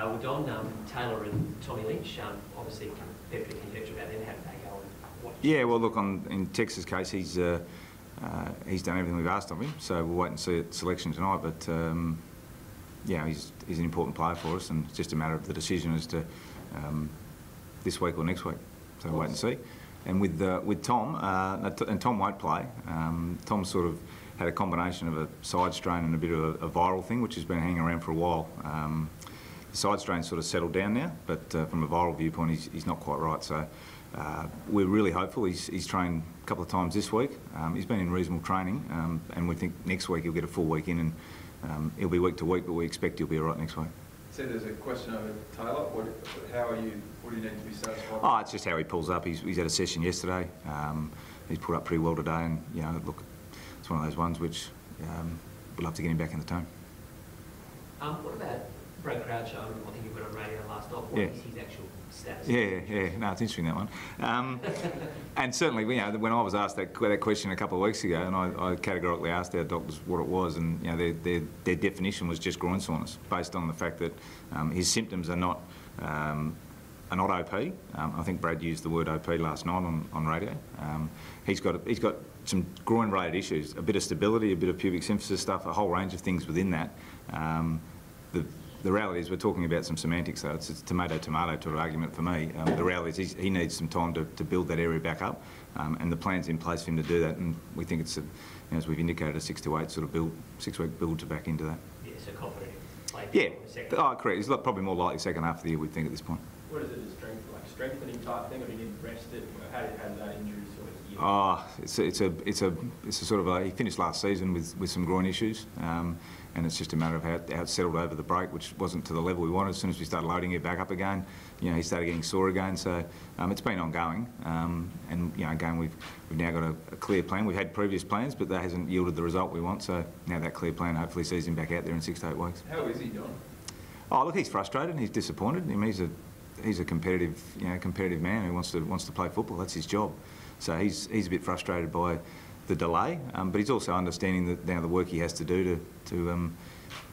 Well, Don, Taylor and Tommy Lynch, obviously fair bit of conjecture about them. How did they go? Yeah, well, look, in Tex's case, he's done everything we've asked of him, so we'll wait and see at selection tonight. But yeah, he's an important player for us, and it's just a matter of the decision as to this week or next week. So we'll wait and see. And with Tom, and Tom won't play. Tom sort of had a combination of a side strain and a bit of a viral thing, which has been hanging around for a while. The side strain sort of settled down now, but from a viral viewpoint, he's not quite right. So we're really hopeful. He's trained a couple of times this week. He's been in reasonable training, and we think next week he'll get a full week in, and he'll be week to week, but we expect he'll be all right next week. So there's a question over Taylor. What do you need to be satisfied with? Oh, it's just how he pulls up. He's had a session yesterday. He's put up pretty well today, and you know, look, it's one of those ones which we'd love to get him back in the team. What about Brad Crouch? I think you went on radio last night. What is his actual status? Yeah. No, it's interesting, that one. And certainly, you know, when I was asked that question a couple of weeks ago, and I categorically asked our doctors what it was, and you know, their definition was just groin soreness, based on the fact that his symptoms are not OP. I think Brad used the word OP last night on radio. He's got some groin-related issues, a bit of stability, a bit of pubic symphysis stuff, a whole range of things within that. The reality is we're talking about some semantics, though. It's a tomato-tomato sort of argument for me. The reality is he needs some time to build that area back up, and the plan's in place for him to do that. And we think it's, as we've indicated, a 6 to 8 sort of build, 6-week build to back into that. Yeah, so confident in playing in the second. Oh, correct. He's probably more likely second half of the year, we think, at this point. What is it, a strengthening type thing, or do you need to rest it? How did that injury sort of? It's a sort of a, he finished last season with some groin issues, and it's just a matter of how it settled over the break, which wasn't to the level we wanted. As soon as we started loading it back up again, you know, he started getting sore again. So it's been ongoing, and you know, again, we've now got a clear plan. We've had previous plans, but that hasn't yielded the result we want. So now that clear plan hopefully sees him back out there in 6 to 8 weeks. How is he doing? Oh, look, he's frustrated. He's disappointed. I mean, he's a competitive man who wants to play football. That's his job. So he's a bit frustrated by the delay, but he's also understanding that now the work he has to do to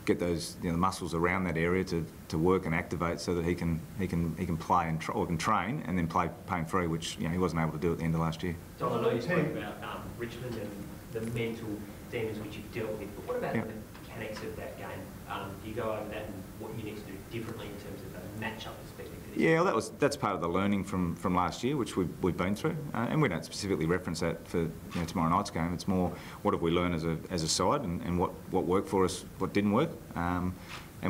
get those, you know, the muscles around that area to work and activate, so that he can play and can train and then play pain-free, which, you know, he wasn't able to do at the end of last year. Don, I know you spoke about Richmond and the mental demons which you've dealt with, but what about the mechanics of that game? Do you go over that and what you need to do differently in terms of a match-up perspective? Yeah, well, that's part of the learning from last year, which we've been through, and we don't specifically reference that for, you know, tomorrow night's game. It's more what have we learned as a side, and what worked for us, what didn't work, and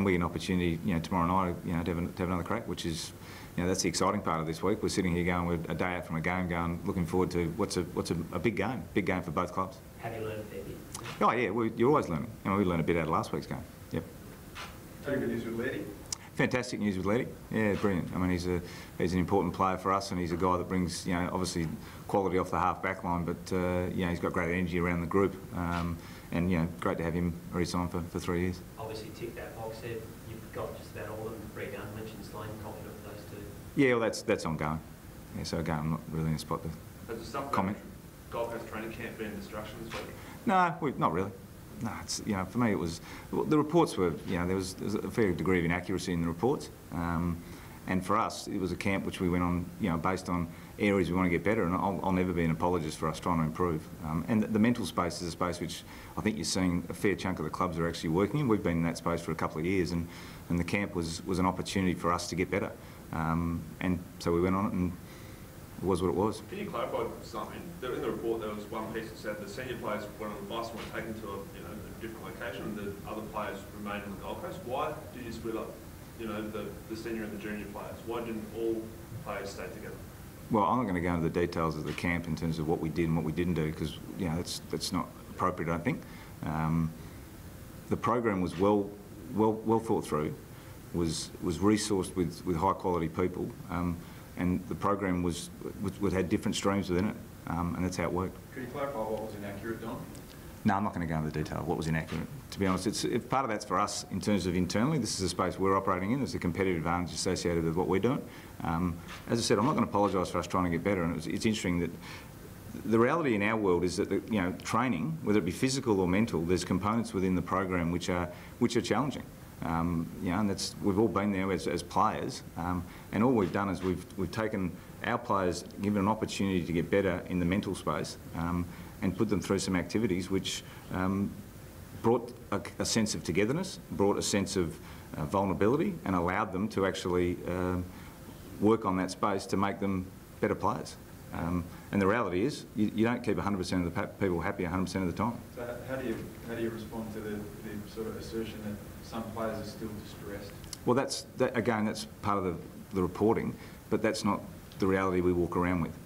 we get an opportunity, you know, tomorrow night, you know, to have another crack, which is, you know, that's the exciting part of this week. We're sitting here going, we're a day out from a game, going, looking forward to what's a big game for both clubs. Have you learned a fair bit? Oh yeah, you're always learning. You know, we learned a bit out of last week's game. Yep. Very good news with Letty. Fantastic news with Letty. Yeah, brilliant. I mean, he's an important player for us, and he's a guy that brings, you know, obviously quality off the half-back line, but you know, he's got great energy around the group, and you know, great to have him re-signed for 3 years. Obviously, tick that box there. You've got just about all of them. Brett Gunn mentioned Slane, confident with those two. Yeah, well, that's ongoing. Yeah, so again, I'm not really in a spot to comment. Gold Coast training camp been a distraction this week? No, not really. No, it's, you know, for me it was, the reports were, you know, there was a fair degree of inaccuracy in the reports, and for us it was a camp which we went on, you know, based on areas we want to get better, and I'll never be an apologist for us trying to improve. And the mental space is a space which I think you're seeing a fair chunk of the clubs are actually working in. We've been in that space for a couple of years, and the camp was an opportunity for us to get better, and so we went on it, and it was what it was. Can you clarify something? In the report there was one piece that said the senior players went on the bus and were taken to a different location, and the other players remained on the Gold Coast. Why did you split up, you know, the senior and the junior players? Why didn't all players stay together? Well, I'm not going to go into the details of the camp in terms of what we did and what we didn't do, because, you know, that's not appropriate, I think. The program was well thought through, was resourced with high quality people, and the program had different streams within it, and that's how it worked. Could you clarify what was inaccurate, Don? No, I'm not going to go into the detail of what was inaccurate. To be honest, part of that's for us in terms of internally. This is a space we're operating in. There's a competitive advantage associated with what we're doing. As I said, I'm not going to apologise for us trying to get better, and it's interesting that the reality in our world is that training, whether it be physical or mental, there's components within the program which are challenging. You know, and we've all been there as players, and all we've done is we've taken our players, given an opportunity to get better in the mental space, and put them through some activities which brought a sense of togetherness, brought a sense of vulnerability, and allowed them to actually work on that space to make them better players. And the reality is, you don't keep 100% of the people happy 100% of the time. So how do you respond to the sort of assertion that some players are still distressed? Well, again, that's part of the reporting, but that's not the reality we walk around with.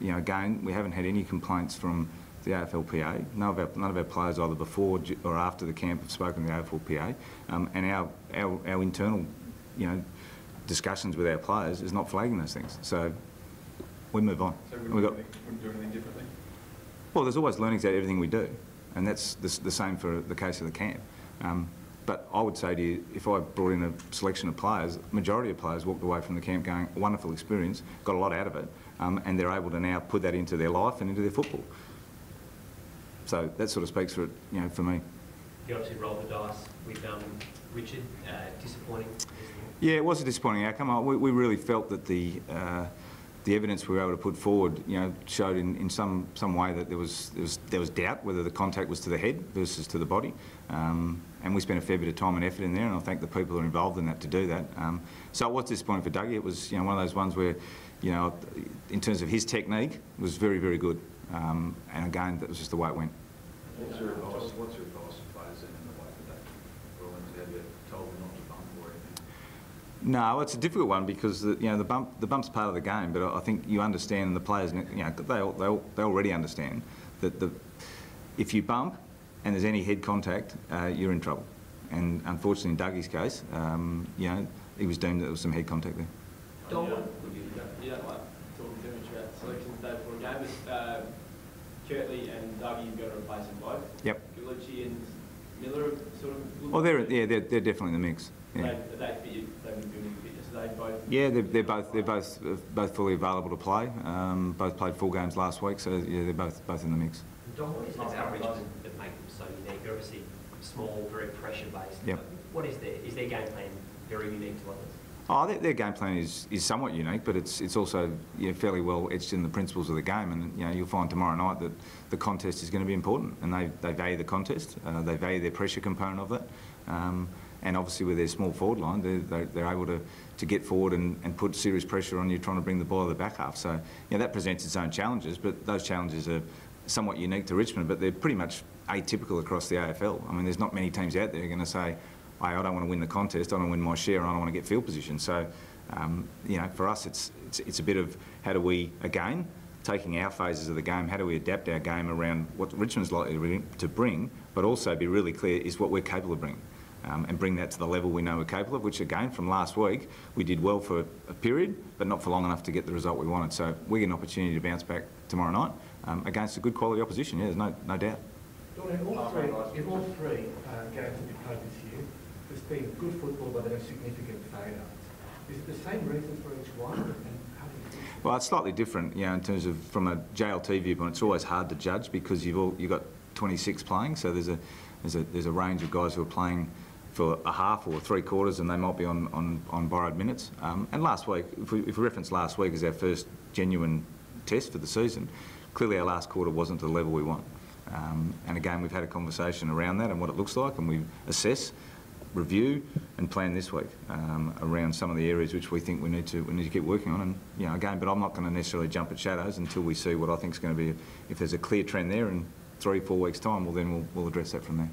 You know, again, we haven't had any complaints from the AFLPA. None of our players, either before or after the camp, have spoken to the AFLPA, and our internal, you know, discussions with our players is not flagging those things. So we move on. So we wouldn't do anything differently? Well, there's always learnings out of everything we do, and that's the same for the case of the camp. But I would say to you, if I brought in a selection of players, majority of players walked away from the camp going, a wonderful experience, got a lot out of it, and they're able to now put that into their life and into their football. So that sort of speaks for it, you know, for me. You obviously rolled the dice with Richard. Disappointing. Yeah, it was a disappointing outcome. We really felt that the evidence we were able to put forward, you know, showed in some way that there was doubt whether the contact was to the head versus to the body, and we spent a fair bit of time and effort in there, and I thank the people who are involved in that to do that. So it was disappointing for Dougie. It was, you know, one of those ones where, you know, in terms of his technique, was very, very good, and again, that was just the way it went. What's your advice? What's your advice to players in the way that they were have you told them not to bump or anything? No, it's a difficult one because you know, the bump's part of the game, but I think you understand, and the players, you know, they already understand that if you bump and there's any head contact, you're in trouble. And unfortunately, in Dougie's case, you know, he was deemed that there was some head contact there. You don't like talking too much about selections day before a game, but Kirtley and Dougie, you've got to replace them both. Yep. Gulichi and Miller sort of. Well, they're definitely in the mix. Yeah. They fit you. They've been building fitness. They both. Yeah, they're both fully available to play. Both played full games last week, so yeah, they're both in the mix. Don, what is it about Richmond that make them so unique? They're obviously small, very pressure based. Yep. What is their game plan very unique to others? Oh, their game plan is somewhat unique, but it's also, you know, fairly well etched in the principles of the game. And you know, you'll find tomorrow night that the contest is going to be important, and they value the contest. They value their pressure component of it, and obviously with their small forward line, they're able to get forward and put serious pressure on you, trying to bring the ball to the back half. So you know, that presents its own challenges, but those challenges are somewhat unique to Richmond, but they're pretty much atypical across the AFL. I mean, there's not many teams out there who are going to say, I don't want to win the contest, I don't want to win my share, I don't want to get field position. So, you know, for us, it's a bit of how do we, again, taking our phases of the game, how do we adapt our game around what Richmond's likely to bring, but also be really clear is what we're capable of bringing, and bring that to the level we know we're capable of, which again, from last week, we did well for a period, but not for long enough to get the result we wanted. So we get an opportunity to bounce back tomorrow night against a good quality opposition, yeah, there's no doubt. Don, in all three games that you played this year, there's been good football, but there are significant failures. Is it the same reason for each one? And how do you think? Well, it's slightly different, you know, in terms of from a JLT viewpoint. It's always hard to judge because you've got 26 playing, so there's a range of guys who are playing for a half or 3/4, and they might be on borrowed minutes. And last week, if we reference last week as our first genuine test for the season, clearly our last quarter wasn't to the level we want. And again, we've had a conversation around that and what it looks like, and we assess, review and plan this week around some of the areas which we think we need to keep working on. And you know, again, but I'm not going to necessarily jump at shadows until we see what I think is going to be. If there's a clear trend there in 3 or 4 weeks' time, well then we'll address that from there.